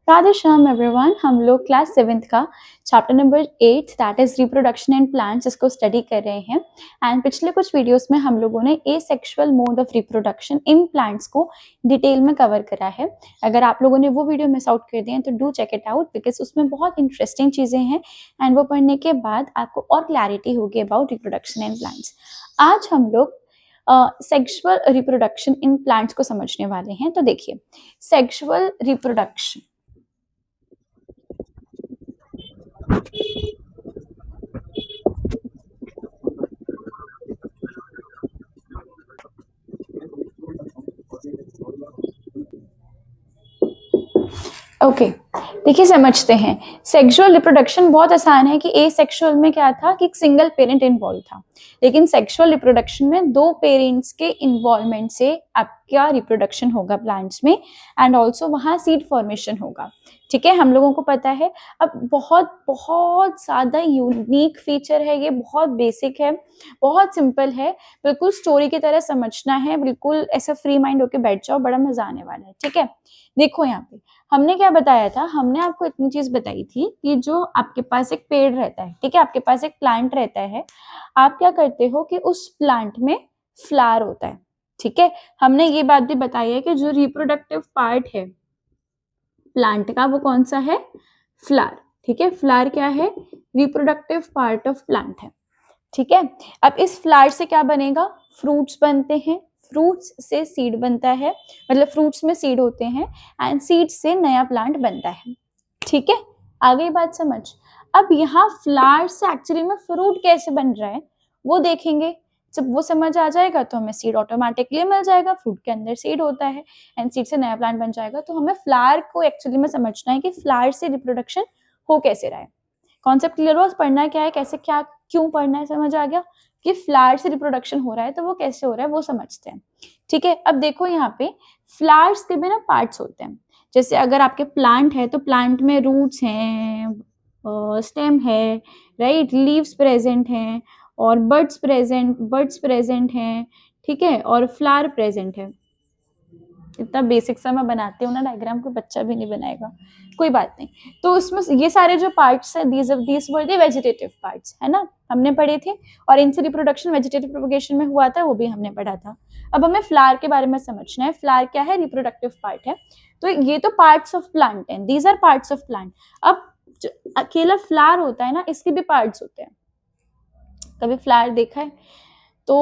Radhe Shyam everyone. हम लोग class 7th का chapter number 8 that is reproduction in plants इसको स्टडी कर रहे हैं। एंड पिछले कुछ वीडियोस में हम लोगों ने asexual mode of reproduction in plants को डिटेल में कवर करा है। अगर आप लोगों ने वो वीडियो मिस आउट कर दिए हैं तो do check it out because उसमें बहुत इंटरेस्टिंग चीज़ें हैं एंड वो पढ़ने के बाद आपको और क्लैरिटी होगी अबाउट रिप्रोडक्शन इन प्लांट्स। आज हम लोग सेक्सुअल रिप्रोडक्शन इन प्लांट्स को समझने वाले हैं। तो देखिए, सेक्सुअल रिप्रोडक्शन ओके देखिए, समझते हैं। सेक्सुअल रिप्रोडक्शन बहुत आसान है कि एसेक्सुअल में क्या था कि एक सिंगल पेरेंट इन्वॉल्व था, लेकिन सेक्सुअल रिप्रोडक्शन में दो पेरेंट्स के इन्वॉल्वमेंट से आपका रिप्रोडक्शन होगा प्लांट्स में एंड ऑल्सो वहाँ सीड फॉर्मेशन होगा। ठीक है, हम लोगों को पता है। अब बहुत बहुत ज़्यादा यूनिक फीचर है ये, बहुत बेसिक है, बहुत सिंपल है, बिल्कुल स्टोरी की तरह समझना है, बिल्कुल ऐसा फ्री माइंड होके बैठ जाओ, बड़ा मजा आने वाला है। ठीक है, देखो यहाँ पे हमने क्या बताया था, हमने आपको इतनी चीज बताई थी कि जो आपके पास एक पेड़ रहता है, ठीक है, आपके पास एक प्लांट रहता है, आप क्या करते हो कि उस प्लांट में फ्लावर होता है। ठीक है, हमने ये बात भी बताई है कि जो रिप्रोडक्टिव पार्ट है प्लांट का वो कौन सा है, फ्लावर। ठीक है, फ्लावर क्या है, रिप्रोडक्टिव पार्ट ऑफ प्लांट है। ठीक है, अब इस फ्लावर से क्या बनेगा, फ्रूट्स बनते हैं, फ्रूट्स से सीड बनता है, मतलब फ्रूट्स में सीड होते हैं एंड सीड से नया प्लांट बनता है। ठीक है, आ गई बात समझ। अब यहाँ फ्लावर से एक्चुअली में फ्रूट कैसे बन रहा है वो देखेंगे। जब वो समझ आ जाएगा तो हमें सीड ऑटोमेटिकली मिल जाएगा, फ्रूट के अंदर सीड होता है एंड सीड से नया प्लांट बन जाएगा। तो हमें फ्लावर को एक्चुअली में समझना है कि फ्लावर से रिप्रोडक्शन हो कैसे रहा है। कॉन्सेप्ट क्लियर हुआ, पढ़ना क्या है, कैसे, क्या, क्यों पढ़ना है, समझ आ गया कि फ्लावर से रिप्रोडक्शन हो रहा है तो वो कैसे हो रहा है वो समझते हैं। ठीक है, अब देखो यहाँ पे फ्लावर्स के भी ना पार्ट्स होते हैं। जैसे अगर आपके प्लांट है तो प्लांट में रूट्स हैं, स्टेम है, राइट, लीव्स प्रेजेंट हैं और बर्ड्स प्रेजेंट हैं। ठीक है, और फ्लावर प्रेजेंट है। इतना बेसिक सा मैं बनाती हूँ ना डायग्राम, कोई बच्चा भी नहीं बनाएगा, कोई बात नहीं। तो उसमें ये सारे जो पार्ट्स है, these were the vegetative parts, है ना, हमने पढ़े थे। और इनसे रिप्रोडक्शन वेजिटेटिव प्रोपगेशन में हुआ था, वो भी हमने पढ़ा था। अब हमें फ्लावर के बारे में समझना है। फ्लावर क्या है, रिप्रोडक्टिव पार्ट है। तो ये तो पार्ट्स ऑफ प्लांट है, these are parts of plant. अब जो अकेला फ्लावर होता है ना, इसके भी पार्ट्स होते हैं। कभी फ्लावर देखा है तो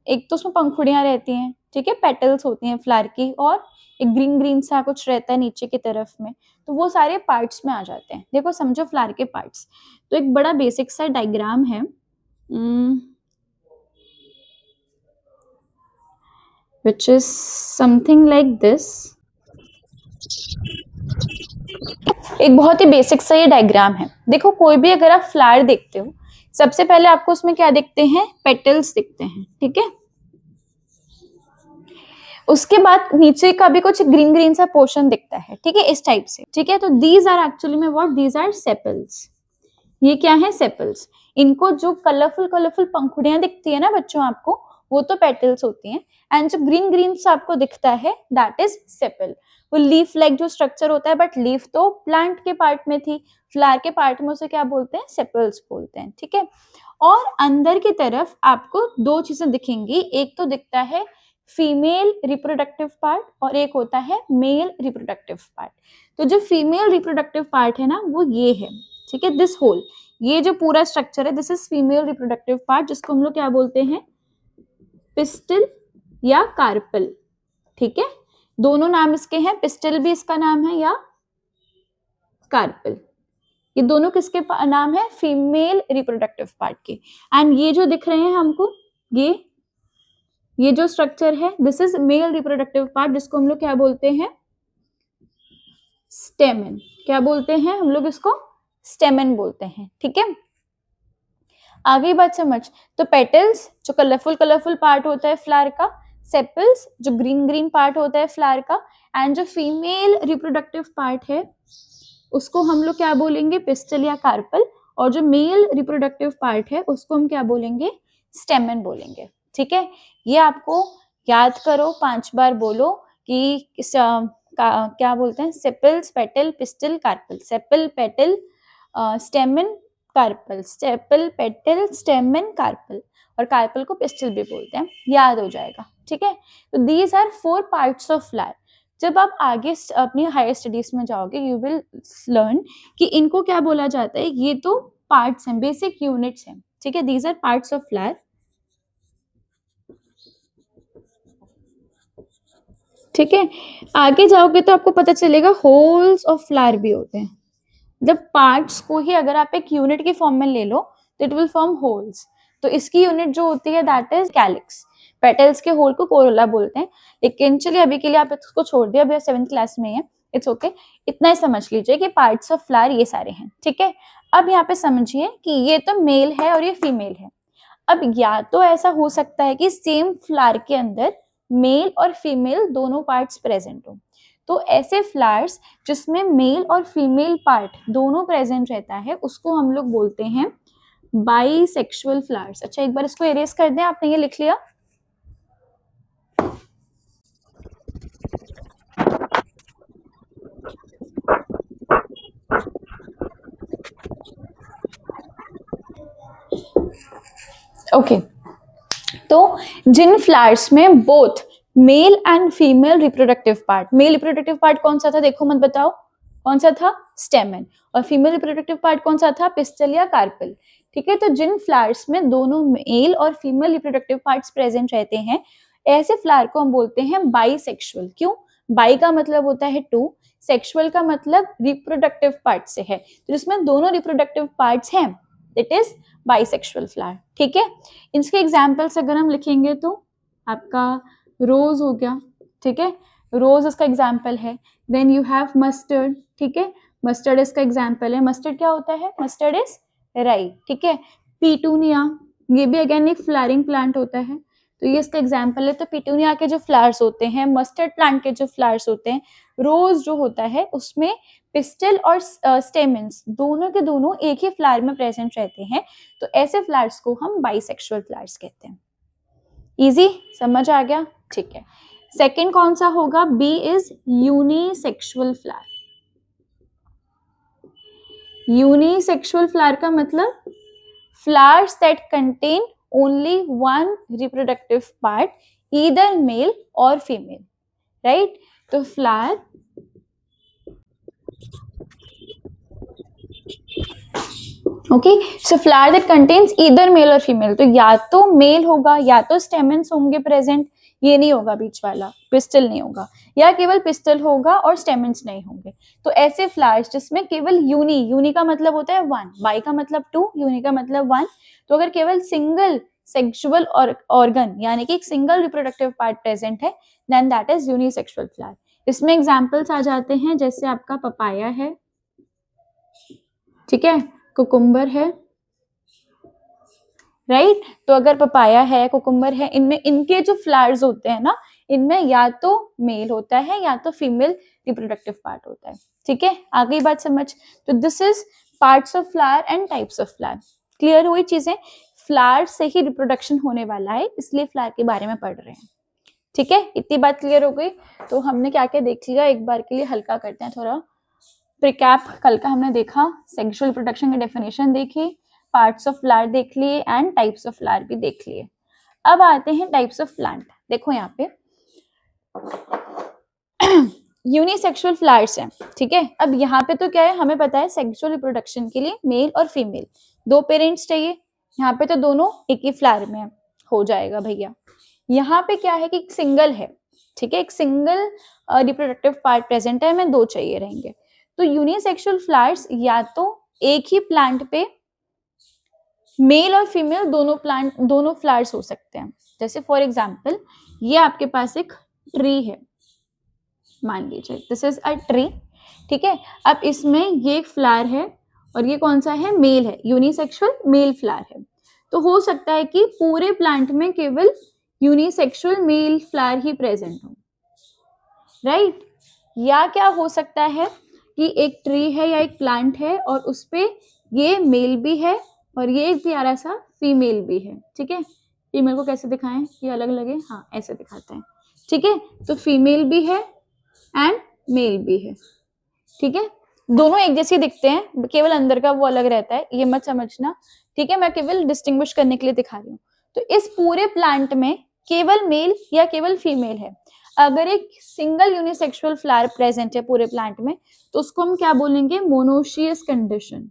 एक तो उसमें पंखुड़ियां रहती हैं, ठीक है, पेटल्स होती हैं फ्लावर की, और एक ग्रीन ग्रीन सा कुछ रहता है नीचे की तरफ में। तो वो सारे पार्ट्स में आ जाते हैं। देखो, समझो फ्लावर के पार्ट्स। तो एक बड़ा बेसिक सा डायग्राम है, which is something like this। एक बहुत ही बेसिक सा ये डायग्राम है। देखो, कोई भी अगर आप फ्लावर देखते हो, सबसे पहले आपको उसमें क्या दिखते हैं, पेटल्स दिखते हैं। ठीक है, उसके बाद नीचे का भी कुछ ग्रीन ग्रीन सा पोर्शन दिखता है। ठीक है, इस टाइप से। ठीक है, तो दीज आर एक्चुअली में व्हाट, दीज आर सेपल्स। ये क्या है, सेपल्स। इनको जो कलरफुल कलरफुल पंखुड़ियां दिखती है ना बच्चों आपको, वो तो पेटल्स होती हैं। एंड जो ग्रीन ग्रीन सा आपको दिखता है दैट इज सेपल। वो लीफ लाइक जो स्ट्रक्चर होता है, बट लीफ तो प्लांट के पार्ट में थी, फ्लावर के पार्ट में उसे क्या बोलते हैं, सेपल्स बोलते हैं। ठीक है, और अंदर की तरफ आपको दो चीजें दिखेंगी। एक तो दिखता है फीमेल रिप्रोडक्टिव पार्ट और एक होता है मेल रिप्रोडक्टिव पार्ट। तो जो फीमेल रिप्रोडक्टिव पार्ट है ना वो ये है। ठीक है, दिस होल, ये जो पूरा स्ट्रक्चर है, this is female reproductive part, जिसको हम लोग क्या बोलते हैं, पिस्टल या कार्पल। ठीक है, दोनों नाम इसके हैं, पिस्टल भी इसका नाम है या कार्पल। ये दोनों किसके नाम है, फीमेल रिप्रोडक्टिव पार्ट के। एंड ये जो दिख रहे हैं हमको, ये जो स्ट्रक्चर है, this is male reproductive part, जिसको हम लोग क्या बोलते हैं, स्टेमन। क्या बोलते हैं हम लोग इसको, स्टेमन बोलते हैं। ठीक है, आगे बात समझ। तो पेटल्स जो कलरफुल कलरफुल पार्ट होता है फ्लावर का, सेपल्स जो ग्रीन ग्रीन पार्ट होता है फ्लावर का, एंड जो फीमेल रिप्रोडक्टिव पार्ट है उसको हम लोग क्या बोलेंगे, पिस्टल या कार्पल, और जो मेल रिप्रोडक्टिव पार्ट है उसको हम क्या बोलेंगे, स्टेमन बोलेंगे। ठीक है, ये आपको याद करो, 5 बार बोलो कि क्या बोलते हैं, sepals, petal, pistil, carpel, sepal, petal, stamen, carpel, sepal, petal, stamen, carpel, और कार्पल को पिस्टल भी बोलते हैं, याद हो जाएगा, ठीक है। तो these are 4 parts of flower. जब आप आगे अपनी हायर स्टडीज में जाओगे यू विल लर्न कि इनको क्या बोला जाता है, ये तो पार्ट्स हैं, बेसिक यूनिट्स हैं, ठीक है। These are parts of flower, ठीक है। आगे जाओगे तो आपको पता चलेगा होल्स ऑफ फ्लावर भी होते हैं। जब पार्ट्स को ही अगर आप एक यूनिट के फॉर्म में ले लो तो इट विल फॉर्म होल्स। तो इसकी यूनिट जो होती है दैट इज कैलिक्स। पेटल्स के होल को कोरोला बोलते हैं। लेकिन चलिए अभी के लिए आप इसको छोड़ दिया, अभी 7th क्लास में है, इट्स ओके। इतना ही समझ लीजिए कि पार्ट्स ऑफ फ्लावर ये सारे हैं, ठीक है। अब यहाँ पे समझिए कि ये तो मेल है और ये फीमेल है। अब या तो ऐसा हो सकता है कि सेम फ्लावर के अंदर मेल और फीमेल दोनों पार्ट्स प्रेजेंट हो। तो ऐसे फ्लावर्स जिसमें मेल और फीमेल पार्ट दोनों प्रेजेंट रहता है उसको हम लोग बोलते हैं बाइसेक्सुअल फ्लावर्स। अच्छा एक बार इसको इरेज कर दें, आपने ये लिख लिया। ओके तो जिन फ्लावर्स में both male and female reproductive part, male reproductive part कौन सा था, देखो मत बताओ कौन सा था, स्टेमन, और फीमेल रिप्रोडक्टिव पार्ट कौन सा था, पिस्टल या कार्पल, ठीक है। तो जिन फ्लावर्स में दोनों मेल और फीमेल रिप्रोडक्टिव पार्ट्स प्रेजेंट रहते हैं ऐसे फ्लावर को हम बोलते हैं बाइसेक्सुअल। क्यों, बाई का मतलब होता है टू, सेक्सुअल का मतलब रिप्रोडक्टिव पार्ट से है, तो जिसमें दोनों रिप्रोडक्टिव पार्ट्स हैं इट इज बाइसेक्सुअल फ्लावर, ठीक है। इसके एग्जाम्पल्स अगर हम लिखेंगे तो आपका रोज हो गया, ठीक है, रोज इसका एग्जाम्पल है। देन यू हैव मस्टर्ड, ठीक है, मस्टर्ड इसका एग्जाम्पल है। मस्टर्ड क्या होता है, मस्टर्ड इज राई, ठीक है। पीटूनिया, ये भी अगेन एक फ्लावरिंग प्लांट होता है, तो ये इसका एग्जाम्पल है। तो पीटूनिया के जो फ्लावर्स होते हैं, मस्टर्ड प्लांट के जो फ्लावर्स होते हैं, रोज जो होता है उसमें पिस्टल और स्टेमन्स दोनों के दोनों एक ही फ्लावर में प्रेजेंट रहते हैं। तो ऐसे फ्लावर्स को हम बाइसेक्सुअल फ्लावर्स कहते हैं। इजी समझ आ गया, ठीक है। सेकंड कौन सा होगा, B is unisexual flower. Unisexual flower का मतलब flowers that contain only one reproductive part, either male or female, right? तो flower okay, so flower that contains either male और फीमेल, तो या तो मेल होगा या तो स्टेमन्स होंगे प्रेजेंट, ये नहीं होगा बीच वाला, पिस्टल नहीं होगा, या केवल पिस्टल होगा और स्टेमन्स नहीं होंगे। तो ऐसे फ्लावर्स जिसमें केवल यूनी का मतलब होता है वन, बाई का मतलब टू, यूनी का मतलब वन। तो अगर केवल सिंगल सेक्सुअल ऑर्गन यानी कि एक सिंगल रिप्रोडक्टिव पार्ट प्रेजेंट है then that is unisexual flower. इसमें एग्जाम्पल्स आ जाते हैं जैसे आपका पपाया है, ठीक है, कुकुम्बर है, राइट। तो अगर पपाया है, कुकुम्बर है, इनमें इनके जो फ्लावर्स होते हैं ना, इनमें या तो मेल होता है या तो फीमेल रिप्रोडक्टिव पार्ट होता है, ठीक है। आगे बात समझ। तो this is parts of flower and types of flower. Clear हुई चीजें, फ्लावर से ही रिप्रोडक्शन होने वाला है इसलिए फ्लावर के बारे में पढ़ रहे हैं, ठीक है। इतनी बात क्लियर हो गई। तो हमने क्या क्या देख लिया, एक बार के लिए हल्का करते हैं थोड़ा प्रिकैप। कल का हमने देखा सेक्सुअल रिप्रोडक्शन की डेफिनेशन देखी, पार्ट्स ऑफ फ्लावर देख लिए एंड टाइप्स ऑफ फ्लावर भी देख लिए। अब आते हैं टाइप्स ऑफ प्लांट। देखो यहाँ पे यूनिसेक्सुअल फ्लावर्स हैं, ठीक है। अब यहाँ पे तो क्या है, हमें पता है सेक्सुअल रिप्रोडक्शन के लिए मेल और फीमेल दो पेरेंट्स चाहिए, यहाँ पे तो दोनों एक ही फ्लावर में हो जाएगा भैया। यहाँ पे क्या है कि एक सिंगल है, ठीक है, एक सिंगल रिप्रोडक्टिव पार्ट प्रेजेंट है, हमें दो चाहिए रहेंगे। तो यूनिसेक्सुअल फ्लावर्स या तो एक ही प्लांट पे मेल और फीमेल दोनों फ्लावर्स हो सकते हैं। जैसे फॉर एग्जांपल ये आपके पास एक ट्री है, मान लीजिए दिस इज अ ट्री, ठीक है। अब इसमें ये एक फ्लावर है और ये कौन सा है, मेल है, यूनिसेक्सुअल मेल फ्लावर है। तो हो सकता है कि पूरे प्लांट में केवल यूनिसेक्सुअल मेल फ्लावर ही प्रेजेंट हो, राइट। या क्या हो सकता है कि एक ट्री है या एक प्लांट है और उस पे ये मेल भी है और ये एक प्यारा सा फीमेल भी है, ठीक है। फीमेल को कैसे दिखाएं, ये अलग लगे, हाँ ऐसे दिखाते हैं, ठीक है। तो फीमेल भी है एंड मेल भी है, ठीक है। दोनों एक जैसे दिखते हैं, केवल अंदर का वो अलग रहता है, ये मत समझना, ठीक है। मैं केवल डिस्टिंग्विश करने के लिए दिखा रही हूँ। तो इस पूरे प्लांट में केवल मेल या केवल फीमेल है। अगर एक सिंगल यूनिसेक्सुअल फ्लावर प्रेजेंट है पूरे प्लांट में, तो उसको हम क्या बोलेंगे? Monoecious condition.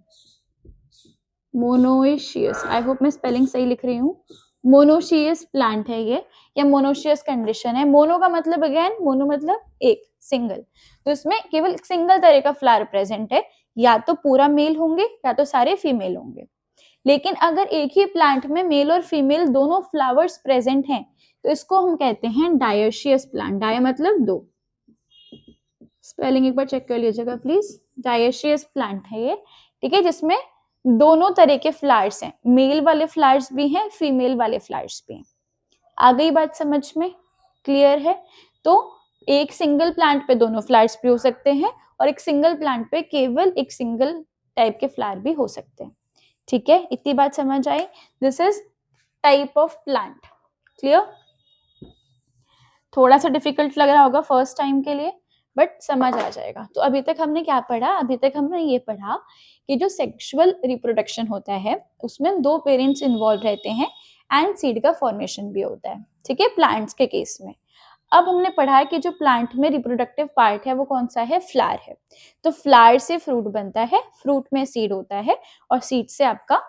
Monoecious, I hope मैं स्पेलिंग सही लिख रही हूँ। मोनोशियस प्लांट है ये, या मोनोशियस कंडीशन है। मोनो का मतलब अगेन, मोनो मतलब एक, सिंगल। तो इसमें केवल सिंगल तरह का फ्लावर प्रेजेंट है, या तो पूरा मेल होंगे या तो सारे फीमेल होंगे। लेकिन अगर एक ही प्लांट में मेल और फीमेल दोनों फ्लावर्स प्रेजेंट हैं, तो इसको हम कहते हैं डायोशियस प्लांट। डाय मतलब दो, स्पेलिंग एक बार चेक कर लीजिएगा प्लीज। डायोशियस प्लांट है ये, ठीक है, जिसमें दोनों तरह के फ्लावर्स हैं, मेल वाले फ्लावर्स भी हैं, फीमेल वाले फ्लावर्स भी हैं। आ गई बात समझ में? क्लियर है? तो एक सिंगल प्लांट पे दोनों फ्लावर्स भी हो सकते हैं, और एक सिंगल प्लांट पे केवल एक सिंगल टाइप के फ्लावर भी हो सकते हैं, ठीक है। इतनी बात समझ आई? This is type of plant. Clear? थोड़ा सा डिफिकल्ट लग रहा होगा फर्स्ट टाइम के लिए, बट समझ आ जाएगा। तो अभी तक हमने क्या पढ़ा? अभी तक हमने ये पढ़ा कि जो सेक्सुअल रिप्रोडक्शन होता है उसमें दो पेरेंट्स इन्वॉल्व रहते हैं, एंड सीड का फॉर्मेशन भी होता है, ठीक है, प्लांट्स के केस में। अब हमने पढ़ा है कि जो प्लांट में रिप्रोडक्टिव पार्ट है वो कौन सा है? फ्लावर है। तो फ्लावर से फ्रूट बनता है, फ्रूट में सीड होता है, और सीड से आपका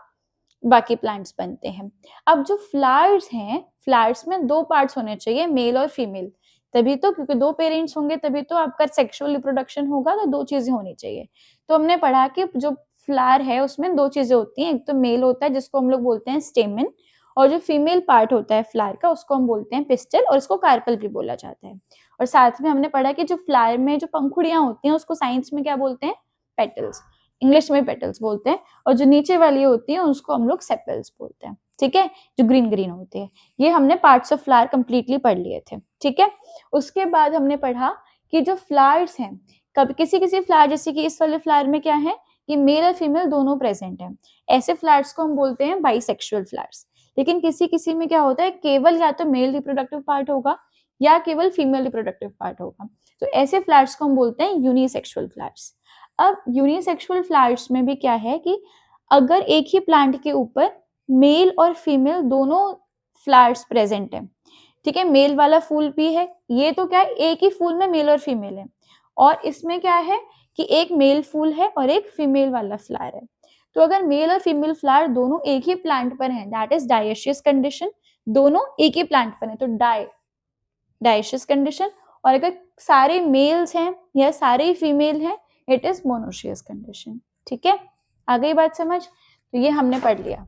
बाकी प्लांट्स बनते हैं। अब जो फ्लावर्स हैं, फ्लावर्स में दो पार्ट्स होने चाहिए, मेल और फीमेल, तभी तो, क्योंकि दो पेरेंट्स होंगे तभी तो आपका सेक्सुअल रिप्रोडक्शन होगा, तो दो चीजें होनी चाहिए। तो हमने पढ़ा कि जो फ्लावर है उसमें दो चीजें होती हैं, एक तो मेल होता है जिसको हम लोग बोलते हैं स्टेमन, और जो फीमेल पार्ट होता है फ्लावर का उसको हम बोलते हैं पिस्टल, और इसको कार्पल भी बोला जाता है। और साथ में हमने पढ़ा कि जो फ्लावर में जो पंखुड़ियां होती हैं उसको साइंस में क्या बोलते हैं? पेटल्स, इंग्लिश में पेटल्स बोलते हैं। और जो नीचे वाली होती है उसको हम लोग सेपल्स बोलते हैं, ठीक है, जो ग्रीन ग्रीन होती है। ये हमने पार्ट्स ऑफ फ्लावर कंप्लीटली पढ़ लिए थे, ठीक है। उसके बाद हमने पढ़ा कि जो फ्लावर्स हैं, कभी किसी किसी फ्लावर, जैसे कि इस वाले फ्लावर में क्या है कि मेल और फीमेल दोनों प्रेजेंट हैं, ऐसे फ्लावर्स को हम बोलते हैं बाइसेक्सुअल फ्लावर्स। लेकिन किसी किसी में क्या होता है, केवल या तो मेल रिप्रोडक्टिव पार्ट होगा या केवल फीमेल रिप्रोडक्टिव पार्ट होगा, तो ऐसे फ्लावर्स को हम बोलते हैं यूनिसेक्सुअल फ्लावर्स। अब यूनिसेक्सुअल फ्लावर्स में भी क्या है कि अगर एक ही प्लांट के ऊपर मेल और फीमेल दोनों फ्लावर्स प्रेजेंट है, ठीक है, मेल वाला फूल भी है, ये तो क्या है, एक ही फूल में मेल और फीमेल है, और इसमें क्या है कि एक मेल फूल है और एक फीमेल वाला फ्लावर है। तो अगर मेल और फीमेल फ्लावर दोनों एक ही प्लांट पर हैं, दैट इज डायोशियस कंडीशन। दोनों एक ही प्लांट पर हैं तो डायोशियस कंडीशन। और अगर सारे मेल्स हैं या सारे फीमेल हैं, इट इज मोनोशियस कंडीशन, ठीक है। आ गई बात समझ? तो ये हमने पढ़ लिया।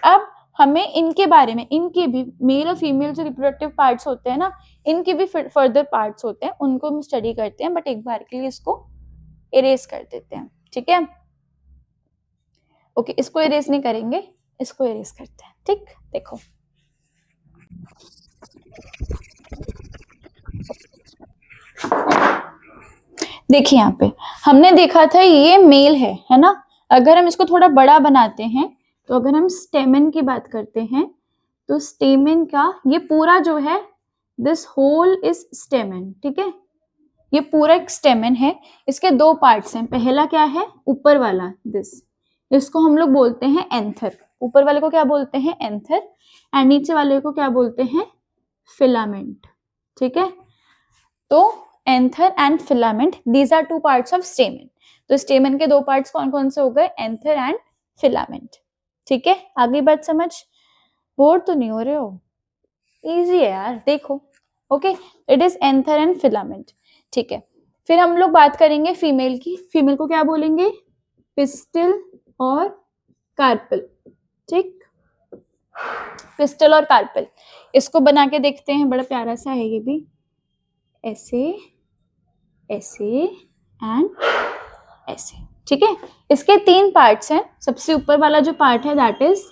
अब हमें इनके बारे में, इनके भी मेल और फीमेल जो रिप्रोडक्टिव पार्ट्स होते हैं ना, इनके भी फर्दर पार्ट्स होते हैं, उनको हम स्टडी करते हैं, बट एक बार के लिए इसको इरेज कर देते हैं, ठीक है। ओके, इसको इरेज नहीं करेंगे, इसको इरेज करते हैं, ठीक। देखो देखिए यहाँ पे हमने देखा था ये मेल है ना। अगर हम इसको थोड़ा बड़ा बनाते हैं, तो अगर हम स्टेमन की बात करते हैं, तो स्टेमन का ये पूरा जो है, दिस होल इज स्टेमन, ठीक है, ये पूरा एक स्टेमन है। इसके दो पार्ट्स हैं, पहला क्या है, ऊपर वाला दिस, इसको हम लोग बोलते हैं एंथर। ऊपर वाले को क्या बोलते हैं? एंथर। एंड नीचे वाले को क्या बोलते हैं? फिलामेंट, ठीक है। तो anther and filament, these are two parts of stamen. तो स्टेमन के दो पार्ट्स कौन कौन से हो गए? एंथर एंड फिलामेंट, ठीक है। आगे बात समझ? बोर तो नहीं हो रहे हो? इजी है यार, देखो। Okay, it is anther and filament, ठीक है। फिर हम लोग बात करेंगे फीमेल की। फीमेल को क्या बोलेंगे? पिस्टल और कार्पल, ठीक, पिस्टल और कार्पल। इसको बना के देखते हैं, बड़ा प्यारा सा है ये भी, ऐसे ऐसे एंड ऐसे, ठीक है। इसके तीन पार्ट्स हैं। सबसे ऊपर वाला जो पार्ट है that is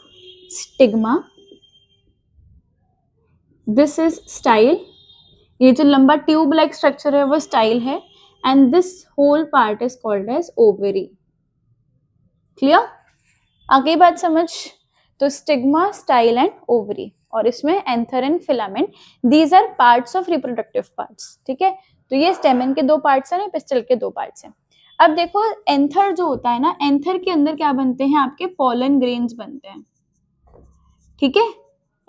stigma, this is style, ये जो लंबा ट्यूब लाइक स्ट्रक्चर है वो स्टाइल है, and this whole part is called as ovary. Clear? आगे बात समझ? तो स्टिग्मा, स्टाइल एंड ओवरी, और इसमें anther and filament, these are parts of reproductive parts, ठीक है। तो ये स्टेमन के 2 पार्ट्स हैं, पिस्टल के 2 पार्ट्स हैं। अब देखो एंथर जो होता है ना, एंथर के अंदर क्या बनते हैं, आपके पॉलन ग्रेन्स बनते हैं, ठीक है।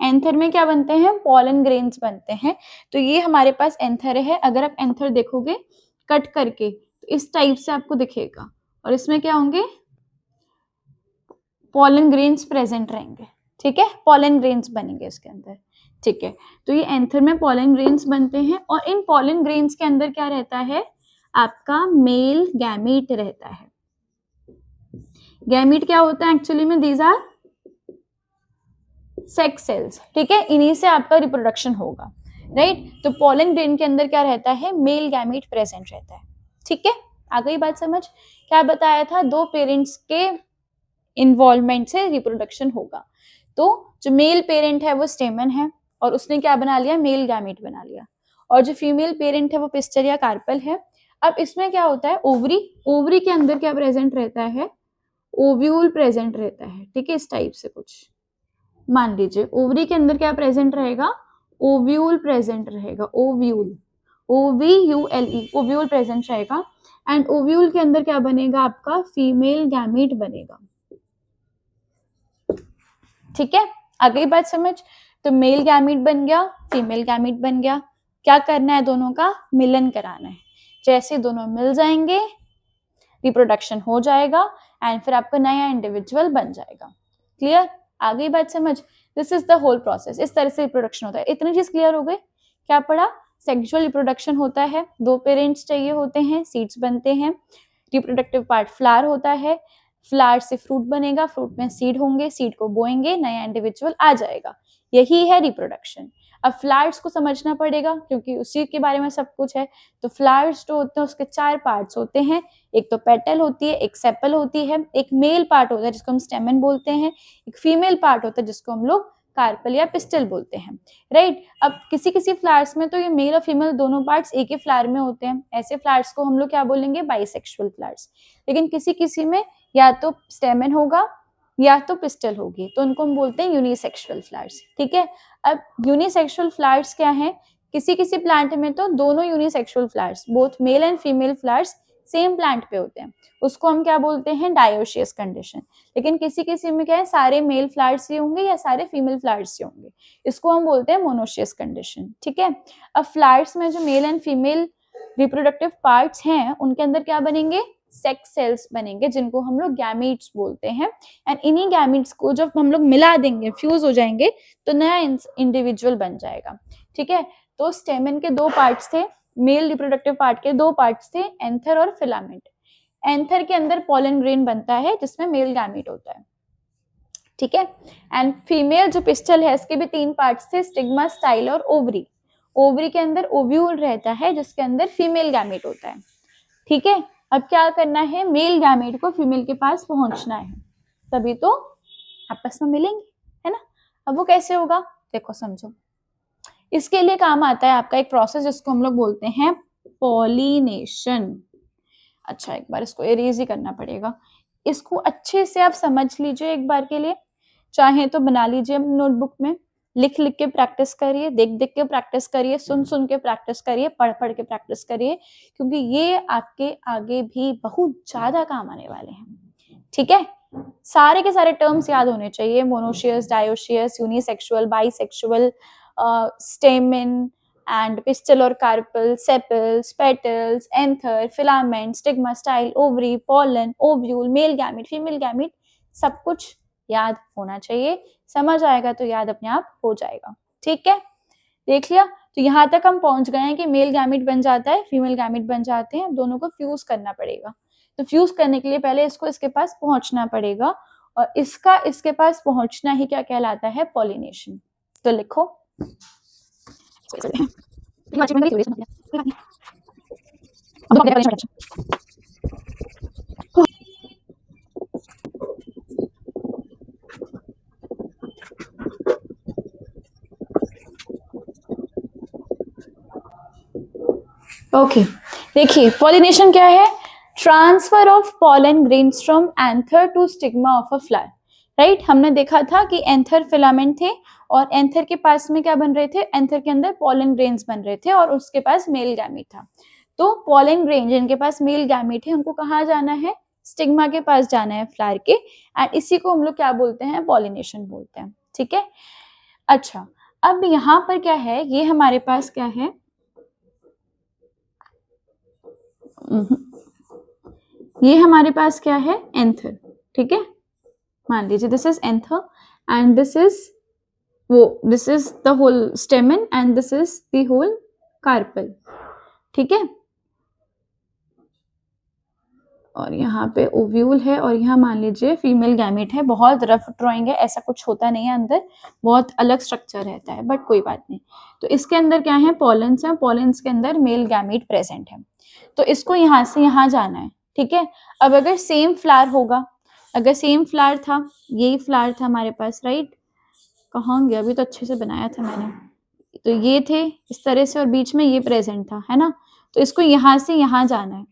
एंथर में क्या बनते हैं, पॉलन ग्रेन्स बनते हैं। तो ये हमारे पास एंथर है। अगर आप एंथर देखोगे कट करके तो इस टाइप से आपको दिखेगा, और इसमें क्या होंगे, पॉलन ग्रेन्स प्रेजेंट रहेंगे, ठीक है, पॉलन ग्रेन्स बनेंगे इसके अंदर, ठीक है। तो ये एंथर में पॉलन ग्रेन्स बनते हैं, और इन पॉलन ग्रेन्स के अंदर क्या रहता है, आपका मेल गैमीट रहता है। गैमीट क्या होता है एक्चुअली में, दीज आर सेक्स सेल्स, ठीक है, इन्हीं से आपका रिप्रोडक्शन होगा, राइट। तो पॉलन ग्रेन के अंदर क्या रहता है, मेल गैमीट प्रेजेंट रहता है, ठीक है। आ गई बात समझ, क्या बताया था, 2 पेरेंट्स के इन्वॉल्वमेंट से रिप्रोडक्शन होगा। तो जो मेल पेरेंट है वो स्टेमन है, और उसने क्या बना लिया, मेल गैमीट बना लिया, और जो फीमेल पेरेंट है वो पिस्टल या कार्पल है। अब इसमें क्या होता है, ओवरी, ओवरी के अंदर क्या प्रेजेंट रहता है, ओव्यूल प्रेजेंट रहता है, ठीक है, इस टाइप से कुछ मान लीजिए। ओवरी के अंदर क्या प्रेजेंट रहेगा, ओव्यूल प्रेजेंट रहेगा, ओव्यूल, OVULE, ओव्यूल प्रेजेंट रहेगा। एंड ओव्यूल के अंदर क्या बनेगा, आपका फीमेल गैमीट बनेगा, ठीक है। आ गई बात समझ। तो मेल गैमीट बन गया, फीमेल गैमीट बन गया, क्या करना है, दोनों का मिलन कराना है। जैसे दोनों मिल जाएंगे रिप्रोडक्शन हो जाएगा, एंड फिर आपका नया इंडिविजुअल बन जाएगा। क्लियर, आ गई बात समझ। This is the whole process, इस तरह से रिप्रोडक्शन होता है। इतनी चीज क्लियर हो गई, क्या पढ़ा, सेक्सुअल रिप्रोडक्शन होता है, 2 पेरेंट्स चाहिए होते हैं, सीड्स बनते हैं, रिप्रोडक्टिव पार्ट फ्लावर होता है, फ्लावर से फ्रूट बनेगा, फ्रूट में सीड होंगे, सीड को बोएंगे, नया इंडिविजुअल आ जाएगा, यही है रिप्रोडक्शन। अब फ्लावर्स को समझना पड़ेगा क्योंकि उसी के बारे में सब कुछ है। तो फ्लावर्स जो होते हैं उसके 4 पार्ट्स होते हैं, एक तो पेटल होती है, एक सेपल होती है, एक मेल पार्ट होता है जिसको हम स्टेमन बोलते हैं, एक फीमेल पार्ट होता है जिसको हम लोग कार्पल या पिस्टल बोलते हैं, राइट। अब किसी किसी फ्लावर्स में तो ये मेल और फीमेल दोनों पार्ट्स एक ही फ्लावर में होते हैं, ऐसे फ्लावर्स को हम लोग क्या बोलेंगे, बाइसेक्सुअल फ्लावर्स। लेकिन किसी किसी में या तो स्टेमन होगा या तो पिस्टल होगी, तो उनको हम बोलते हैं यूनिसेक्सुअल फ्लावर्स, ठीक है। अब यूनिसेक्सुअल फ्लावर्स क्या है, किसी किसी प्लांट में तो दोनों unisexual flowers, both male and female flowers same plant पे होते हैं, उसको हम क्या बोलते हैं, डायोशियस कंडीशन। लेकिन किसी किसी में क्या है, सारे मेल फ्लावर्स ही होंगे या सारे फीमेल फ्लावर्स ही होंगे, इसको हम बोलते हैं मोनोशियस कंडीशन, ठीक है। अब फ्लावर्स में जो mail and female reproductive parts हैं उनके अंदर क्या बनेंगे, सेक्स सेल्स बनेंगे, जिनको हम लोग गैमीट्स बोलते हैं। एंड इन्हीं गैमीट्स को जब हम लोग मिला देंगे, फ्यूज हो जाएंगे, तो नया इंडिविजुअल बन जाएगा, ठीक है। तो स्टेमन के 2 पार्ट्स थे, मेल रिप्रोडक्टिव पार्ट के 2 पार्ट्स थे, एंथर और फिलामेंट। एंथर के अंदर पॉलन ग्रेन बनता है जिसमें मेल गैमीट होता है, ठीक है। एंड फीमेल जो पिस्टल है इसके भी 3 पार्ट्स थे, स्टिग्मा, स्टाइल और ओवरी। ओवरी के अंदर ओव्यूल रहता है जिसके अंदर फीमेल गैमीट होता है, ठीक है। अब क्या करना है, मेल गैमेट को फीमेल के पास पहुंचना है, तभी तो आपस में मिलेंगे, है ना। अब वो कैसे होगा, देखो समझो। इसके लिए काम आता है आपका एक प्रोसेस जिसको हम लोग बोलते हैं पॉलिनेशन। अच्छा, एक बार इसको एरेज ही करना पड़ेगा, इसको अच्छे से आप समझ लीजिए एक बार के लिए, चाहे तो बना लीजिए नोटबुक में, लिख लिख के प्रैक्टिस करिए, देख देख के प्रैक्टिस करिए, सुन सुन के प्रैक्टिस करिए, पढ़ पढ़ के प्रैक्टिस करिए, क्योंकि ये आपके आगे भी बहुत ज्यादा काम आने वाले हैं, ठीक है। सारे के सारे टर्म्स याद होने चाहिए, monoecious, dioecious, unisexual, bisexual, stamen and pistil और carpel, sepals, petals, anther, filament, stigma, style, ovary, pollen, ovule, male gamete, female gamete, सब कुछ याद होना चाहिए। समझ आएगा तो याद अपने आप हो जाएगा, ठीक है। देख लिया, तो यहाँ तक हम पहुंच गए हैं कि मेल गैमीट बन जाता है, फीमेल गैमीट बन जाते हैं, दोनों को फ्यूज करना पड़ेगा। तो फ्यूज करने के लिए पहले इसको इसके पास पहुंचना पड़ेगा, और इसका इसके पास पहुंचना ही क्या कहलाता है, पॉलिनेशन। तो लिखो ओके, देखिए पॉलिनेशन क्या है, transfer of pollen grains from anther to stigma of a flower, right. हमने देखा था कि एंथर फिलामेंट थे, और एंथर के पास में क्या बन रहे थे, एंथर के अंदर पॉलन ग्रेन्स बन रहे थे, और उसके पास मेल गैमीट था। तो पॉलन ग्रेन जिनके पास मेल गैमेट है उनको कहाँ जाना है, स्टिग्मा के पास जाना है फ्लावर के, एंड इसी को हम लोग क्या बोलते हैं, पॉलिनेशन बोलते हैं। ठीक है, अच्छा अब यहाँ पर क्या है, ये हमारे पास क्या है, ये हमारे पास क्या है, एंथर। ठीक है, मान लीजिए this is anther and this is this is the whole stamen and this is the whole carpel. ठीक है, और यहाँ पे ओव्यूल है और यहाँ मान लीजिए फीमेल गैमेट है। बहुत रफ ड्राइंग है, ऐसा कुछ होता नहीं है, अंदर बहुत अलग स्ट्रक्चर रहता है, बट कोई बात नहीं। तो इसके अंदर क्या है, पॉलेंस है, पॉलेंस के अंदर मेल गैमेट प्रेजेंट है। तो इसको यहाँ से यहाँ जाना है। ठीक है, अब अगर सेम फ्लावर होगा, अगर सेम फ्लावर था, यही फ्लावर था हमारे पास, राइट, कहाँ गया, अभी तो अच्छे से बनाया था मैंने, तो ये थे इस तरह से और बीच में ये प्रेजेंट था, है ना। तो इसको यहाँ से यहाँ जाना है,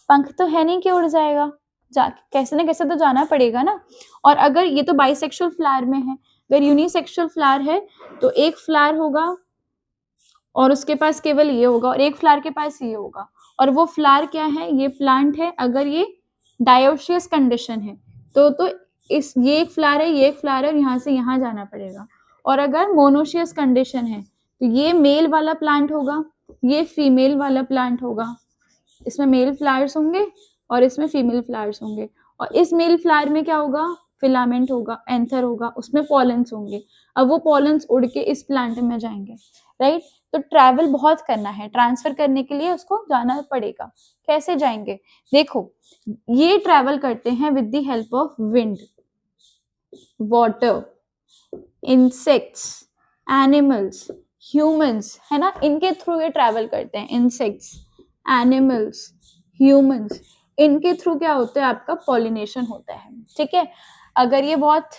पंख तो है नहीं कि उड़ जाएगा, कैसे ना कैसे तो जाना पड़ेगा ना। और अगर ये तो बाइसेक्सुअल फ्लावर में है, अगर यूनिसेक्सुअल फ्लावर है तो एक फ्लावर होगा और उसके पास केवल ये होगा और एक फ्लावर के पास ये होगा, और वो फ्लावर क्या है, ये प्लांट है। अगर ये डायोशियस कंडीशन है तो इस ये एक फ्लावर है, ये एक फ्लावर है, और यहाँ से यहाँ जाना पड़ेगा। और अगर मोनोशियस कंडीशन है तो ये मेल वाला प्लांट होगा, ये फीमेल वाला प्लांट होगा, इसमें मेल फ्लावर्स होंगे और इसमें फीमेल फ्लावर्स होंगे। और इस मेल फ्लावर में क्या होगा, फिलामेंट होगा, एंथर होगा, उसमें पॉलेंस होंगे। अब वो पॉलेंस उड़ के इस प्लांट में जाएंगे, राइट। तो ट्रैवल बहुत करना है, ट्रांसफर करने के लिए उसको जाना पड़ेगा। कैसे जाएंगे, देखो ये ट्रैवल करते हैं with the help of wind, water, insects, animals, humans, है ना, इनके थ्रू ये ट्रैवल करते हैं। इंसेक्ट्स, एनिमल्स, ह्यूमंस, इनके थ्रू क्या होता है, आपका पॉलिनेशन होता है। ठीक है, अगर ये बहुत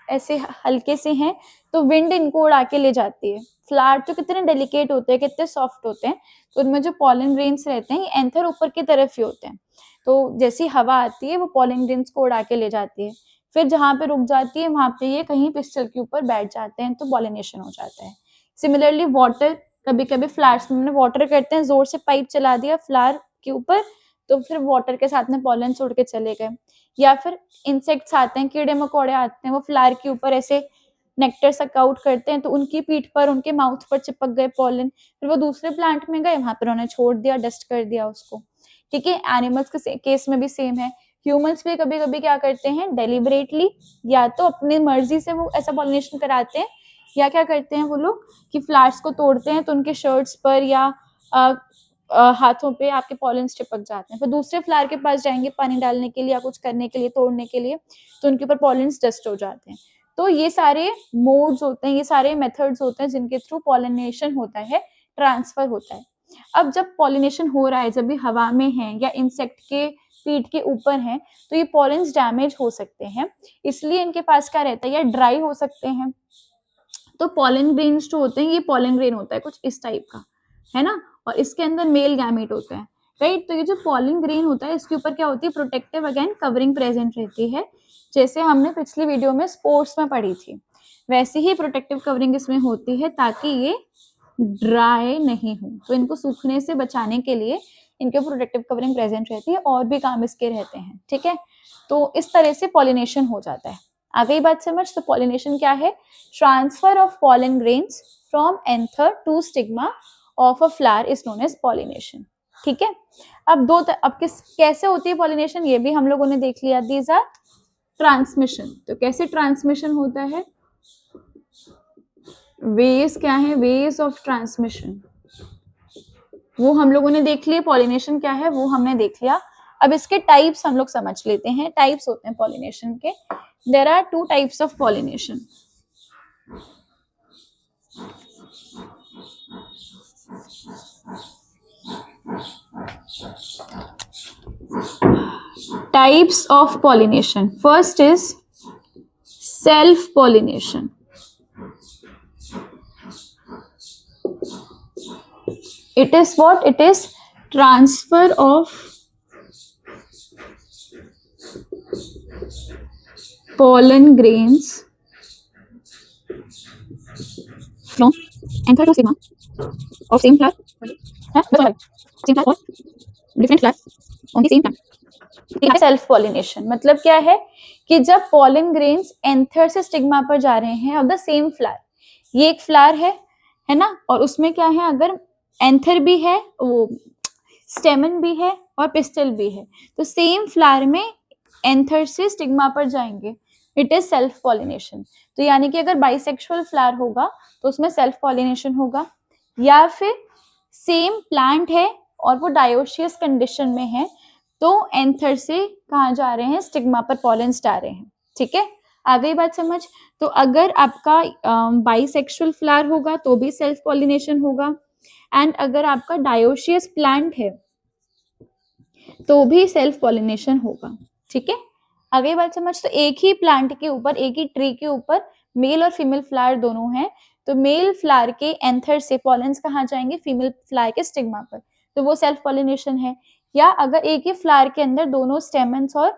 ऐसे हल्के से हैं तो विंड इनको उड़ा के ले जाती है। फ्लावर तो कितने डेलिकेट होते हैं, कितने सॉफ्ट होते हैं, तो उनमें जो पॉलन ग्रेन्स रहते हैं ये एंथर ऊपर की तरफ ही होते हैं। तो जैसी हवा आती है वो पॉलन ग्रेन्स को उड़ा के ले जाती है, फिर जहाँ पे रुक जाती है वहां पे ये कहीं पिस्टल के ऊपर बैठ जाते हैं, तो पॉलिनेशन हो जाता है। सिमिलरली वाटर, कभी कभी फ्लावर्स में वाटर करते हैं, जोर से पाइप चला दिया फ्लावर के ऊपर, तो फिर वाटर के साथ में पॉलन उड़ के चले गए। या फिर इंसेक्ट्स आते हैं, कीड़े मकोड़े आते हैं, वो फ्लावर के ऊपर ऐसे नेक्टर सक आउट करते हैं, तो उनकी पीठ पर, उनके माउथ पर चिपक गए पॉलन, फिर वो दूसरे प्लांट में गए, वहां पर उन्होंने छोड़ दिया, डस्ट कर दिया उसको। ठीक है, एनिमल्स के केस में भी सेम है। ह्यूमंस भी कभी कभी क्या करते हैं, डेलिबरेटली या तो अपनी मर्जी से वो ऐसा पॉलिनेशन कराते हैं, या क्या करते हैं वो लोग कि फ्लावर्स को तोड़ते हैं तो उनके शर्ट्स पर या हाथों पे आपके पॉलेंस चिपक जाते हैं, फिर दूसरे फ्लावर के पास जाएंगे पानी डालने के लिए या कुछ करने के लिए, तोड़ने के लिए, तो उनके ऊपर पॉलेंस डस्ट हो जाते हैं। तो ये सारे मोड्स होते हैं, ये सारे मेथड्स होते हैं जिनके थ्रू पॉलिनेशन होता है, ट्रांसफर होता है। अब जब पॉलिनेशन हो रहा है, जब भी हवा में है या इंसेक्ट के पीठ के ऊपर है, तो ये पॉलेंस डैमेज हो सकते हैं, इसलिए इनके पास क्या रहता है, या ड्राई हो सकते हैं। तो पॉलन ग्रेन्स जो होते हैं, ये पॉलन ग्रेन होता है कुछ इस टाइप का, है ना, और इसके अंदर मेल गैमेट होते हैं, राइट। तो ये जो पॉलन ग्रेन होता है इसके ऊपर क्या होती है, प्रोटेक्टिव अगेन कवरिंग प्रेजेंट रहती है, जैसे हमने पिछली वीडियो में स्पोर्ट्स में पढ़ी थी, वैसे ही प्रोटेक्टिव कवरिंग इसमें होती है ताकि ये ड्राई नहीं हो। तो इनको सूखने से बचाने के लिए इनके प्रोटेक्टिव कवरिंग प्रेजेंट रहती है, और भी काम इसके रहते हैं। ठीक है, तो इस तरह से पॉलिनेशन हो जाता है। आ गई बात समझ। तो पॉलिनेशन क्या है, transfer of pollen grains from anther to stigma of a flower is known as pollination. ठीक है, अब अब कैसे होती है पॉलिनेशन, ये भी हम लोगों ने देख लिया। These are transmission. तो कैसे ट्रांसमिशन होता है, वेज क्या है, वेज ऑफ ट्रांसमिशन वो हम लोगों ने देख लिया। पॉलिनेशन क्या है वो हमने देख लिया। अब इसके टाइप्स हम लोग समझ लेते हैं। टाइप्स होते हैं पॉलिनेशन के, there are 2 types of pollination. Types of pollination. First is self-pollination. It is what? It is transfer of pollen grains from anther to stigma of same flower same flower और different flower on the same plant. Self pollination मतलब क्या है कि जब pollen grains anther से stigma पर जा रहे हैं ऑफ द सेम फ्लावर, ये एक फ्लावर है ना, और उसमें क्या है, अगर एंथर भी है, वो स्टेमन भी है और पिस्टल भी है, तो सेम फ्लावर में एंथर से स्टिग्मा पर जाएंगे, इट इज सेल्फ पॉलिनेशन। तो यानी कि अगर बाइसेक्सुअल फ्लावर होगा तो उसमें सेल्फ पॉलिनेशन होगा, या फिर सेम प्लांट है और वो डायोशियस कंडीशन में है, तो एंथर से कहाँ जा रहे हैं, स्टिग्मा पर पॉलेंस जा रहे हैं। ठीक है, आ गई बात समझ। तो अगर आपका बाइसेक्सुअल फ्लावर होगा तो भी सेल्फ पॉलिनेशन होगा, एंड अगर आपका डायोशियस प्लांट है तो भी सेल्फ पॉलिनेशन होगा। ठीक है, आ गई बात समझ। तो एक ही प्लांट के ऊपर, एक ही ट्री के ऊपर मेल और फीमेल फ्लावर दोनों हैं, तो मेल फ्लावर के एंथर से पॉलेंस कहाँ जाएंगे, फीमेल फ्लावर के स्टिग्मा पर, तो वो सेल्फ पॉलिनेशन है। या अगर एक ही फ्लावर के अंदर दोनों स्टेमन्स और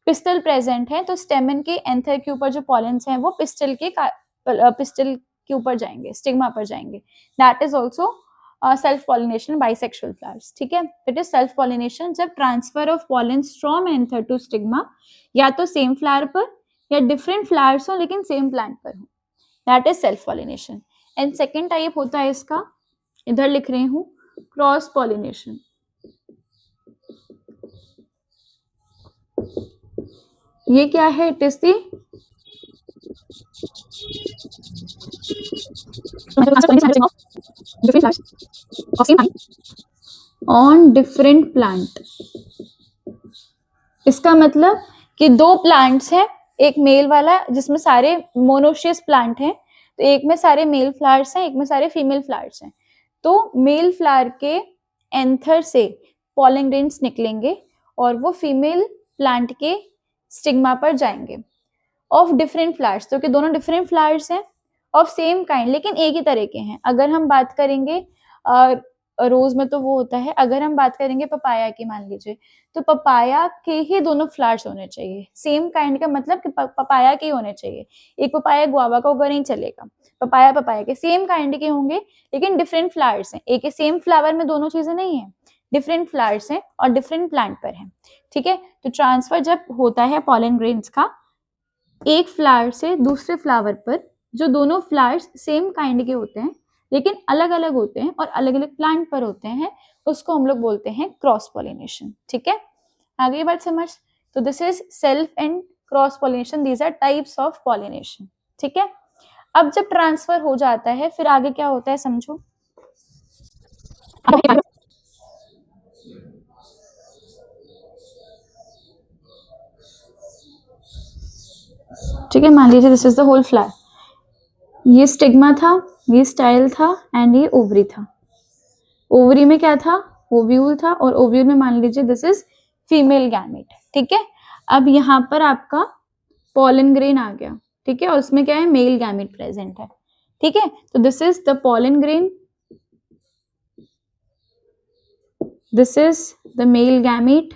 पिस्टल प्रेजेंट है, तो स्टेमन के एंथर के ऊपर जो पॉलेंस हैं वो पिस्टल के ऊपर जाएंगे, स्टिग्मा पर जाएंगे। That is also self pollination bisexual flowers. ठीक है, इट इज सेल्फ पॉलिनेशन जब transfer of pollens from anther to stigma या तो सेम फ्लावर पर या डिफरेंट फ्लावर्स हो लेकिन सेम प्लांट पर हो, that is self pollination. And second type होता है इसका, इधर लिख रही हूँ, क्रॉस पॉलिनेशन। ये क्या है, it is the on different plant. इसका मतलब कि दो प्लांट्स हैं, एक मेल वाला जिसमें सारे मोनोशियस प्लांट हैं, तो एक में सारे मेल फ्लावर्स हैं, एक में सारे फीमेल फ्लावर्स हैं। तो मेल फ्लावर के एंथर से पॉलन ग्रेन्स निकलेंगे और वो फीमेल प्लांट के स्टिग्मा पर जाएंगे ऑफ डिफरेंट फ्लावर्स, तो कि दोनों डिफरेंट फ्लावर्स हैं ऑफ सेम काइंड लेकिन एक ही तरह के हैं। अगर हम बात करेंगे रोज में तो वो होता है, अगर हम बात करेंगे पपाया की, मान लीजिए, तो पपाया के ही दोनों फ्लावर्स होने चाहिए सेम काइंड का, मतलब कि पपाया के ही होने चाहिए। एक पपाया गुआवा का होगा नहीं चलेगा, पपाया पपाया के सेम काइंड के होंगे लेकिन डिफरेंट फ्लावर्स हैं। एक ही सेम फ्लावर में दोनों चीजें नहीं है, डिफरेंट फ्लावर्स हैं और डिफरेंट प्लांट पर हैं। ठीक है, तो ट्रांसफर जब होता है पॉलन ग्रेन्स का एक फ्लावर से दूसरे फ्लावर पर, जो दोनों फ्लावर्स सेम काइंड के होते हैं लेकिन अलग अलग होते हैं और अलग अलग प्लांट पर होते हैं, उसको हम लोग बोलते हैं क्रॉस पॉलिनेशन। ठीक है, आगे बात समझ। तो this is self and cross pollination, these are types of pollination. ठीक है, अब जब ट्रांसफर हो जाता है फिर आगे क्या होता है समझो। ठीक है, मान लीजिए this is the whole flower, ये स्टिग्मा था, ये स्टाइल था एंड ये ओवरी था। ओवरी में क्या था, ओव्यूल था, और ओव्यूल में मान लीजिए दिस इज फीमेल गैमेट। ठीक है, अब यहाँ पर आपका पॉलन ग्रेन आ गया। ठीक है, और उसमें क्या है, मेल गैमेट प्रेजेंट है। ठीक है, तो this is the pollen grain, this is the male gamete,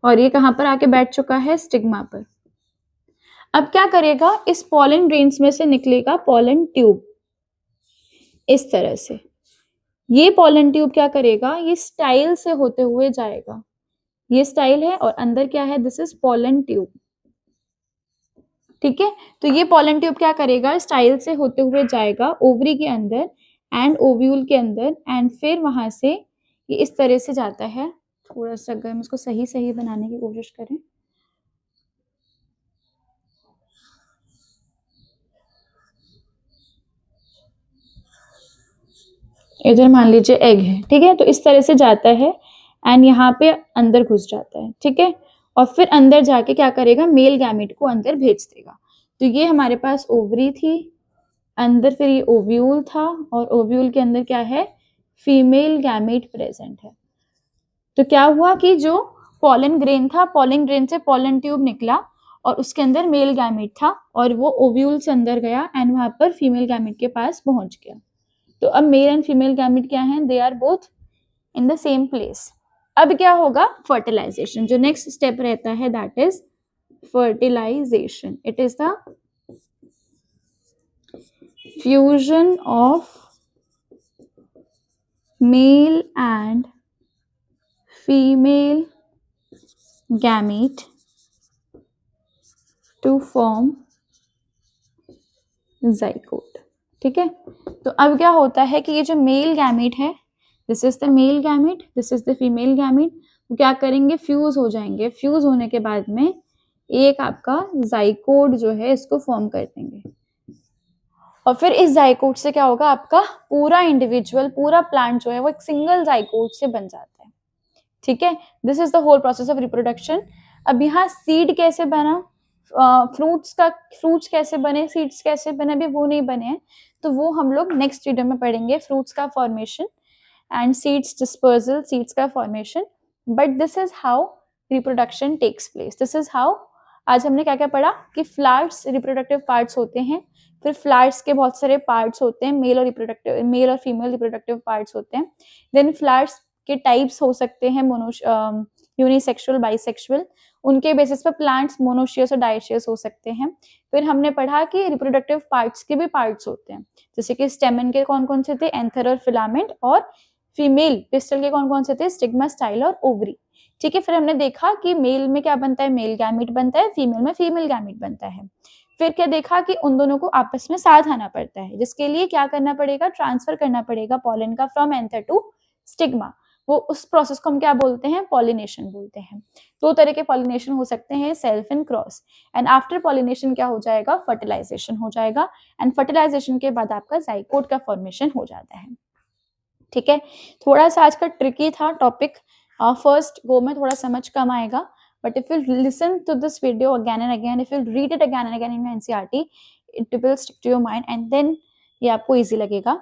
और ये कहां पर आके बैठ चुका है, स्टिग्मा पर। अब क्या करेगा, इस पॉलन ग्रेन्स में से निकलेगा पॉलन ट्यूब इस तरह से। ये पॉलन ट्यूब क्या करेगा, ये स्टाइल से होते हुए जाएगा, ये स्टाइल है और अंदर क्या है, दिस इज पॉलन ट्यूब। ठीक है, तो ये पॉलन ट्यूब क्या करेगा, स्टाइल से होते हुए जाएगा ओवरी के अंदर एंड ओव्यूल के अंदर, एंड फिर वहां से ये इस तरह से जाता है। थोड़ा सा अगर हम इसको सही सही बनाने की कोशिश करें, इधर मान लीजिए एग है। ठीक है, तो इस तरह से जाता है एंड यहाँ पे अंदर घुस जाता है। ठीक है, और फिर अंदर जाके क्या करेगा, मेल गैमेट को अंदर भेज देगा। तो ये हमारे पास ओवरी थी, अंदर फिर ये ओव्यूल था, और ओव्यूल के अंदर क्या है, फीमेल गैमेट प्रेजेंट है। तो क्या हुआ कि जो पॉलन ग्रेन था, पॉलन ग्रेन से पॉलन ट्यूब निकला और उसके अंदर मेल गैमेट था, और वो ओव्यूल से अंदर गया एंड वहां पर फीमेल गैमेट के पास पहुंच गया। तो अब मेल एंड फीमेल गैमेट क्या है, they are both in the same place. अब क्या होगा, फर्टिलाइजेशन, जो नेक्स्ट स्टेप रहता है that is fertilisation. It is the fusion of male and female gamete to form zygote. ठीक है, तो अब क्या होता है कि ये जो मेल गैमीट है, this is the male gamete, this is the female gamete, वो क्या करेंगे, फ्यूज हो जाएंगे। फ्यूज होने के बाद में एक आपका जाइकोट जो है इसको फॉर्म कर देंगे, और फिर इस जाइकोट से क्या होगा, आपका पूरा इंडिविजुअल, पूरा प्लांट जो है वो एक सिंगल जाइकोट से बन जाता है। ठीक है, this is the whole process of reproduction. अब यहाँ सीड कैसे बना, फ्रूट्स कैसे बने, सीड्स कैसे बने, अभी वो नहीं बने हैं, तो वो हम लोग नेक्स्ट वीडियो में पढ़ेंगे, फ्रूट्स का formation and seeds dispersal, seeds का formation. But this is how reproduction takes place, this is how. आज हमने क्या क्या पढ़ा कि फ्लावर्स रिप्रोडक्टिव पार्ट्स होते हैं, फिर फ्लावर्स के बहुत सारे पार्ट्स होते हैं, मेल और फीमेल रिप्रोडक्टिव पार्ट्स होते हैं। देन फ्लावर्स के टाइप्स हो सकते हैं, यूनिसेक्सुअल, बाइसेक्सुअल, उनके बेसिस पर प्लांट्स मोनोशियस और डाइशियस हो सकते हैं। फिर हमने पढ़ा कि रिप्रोडक्टिव पार्ट्स के भी पार्ट्स होते हैं, जैसे कि स्टेमन के कौन कौन से थे, एंथर और फिलामेंट, और फीमेल पिस्टल के कौन कौन से थे, स्टिग्मा, स्टाइल और ओवरी। ठीक है, फिर हमने देखा कि मेल में क्या बनता है, मेल गैमीट बनता है, फीमेल में फीमेल गैमीट बनता है। फिर क्या देखा कि उन दोनों को आपस में साथ आना पड़ता है, जिसके लिए क्या करना पड़ेगा, ट्रांसफर करना पड़ेगा पॉलन का फ्रॉम एंथर टू स्टिग्मा। वो उस प्रोसेस को हम क्या बोलते हैं, पॉलिनेशन बोलते हैं। दो तरह के पॉलिनेशन हो सकते हैं, self and cross. And after pollination क्या हो जाएगा, फर्टिलाइजेशन हो जाएगा, एंड फर्टिलाइजेशन के बाद आपका जाइकोट का फॉर्मेशन हो जाता है। ठीक है, थोड़ा सा आज का ट्रिकी था टॉपिक, फर्स्ट गो में थोड़ा समझ कम आएगा, but if you listen to this video again and again, if you read it again and again in NCERT, it will stick to your mind, and then ये आपको easy लगेगा।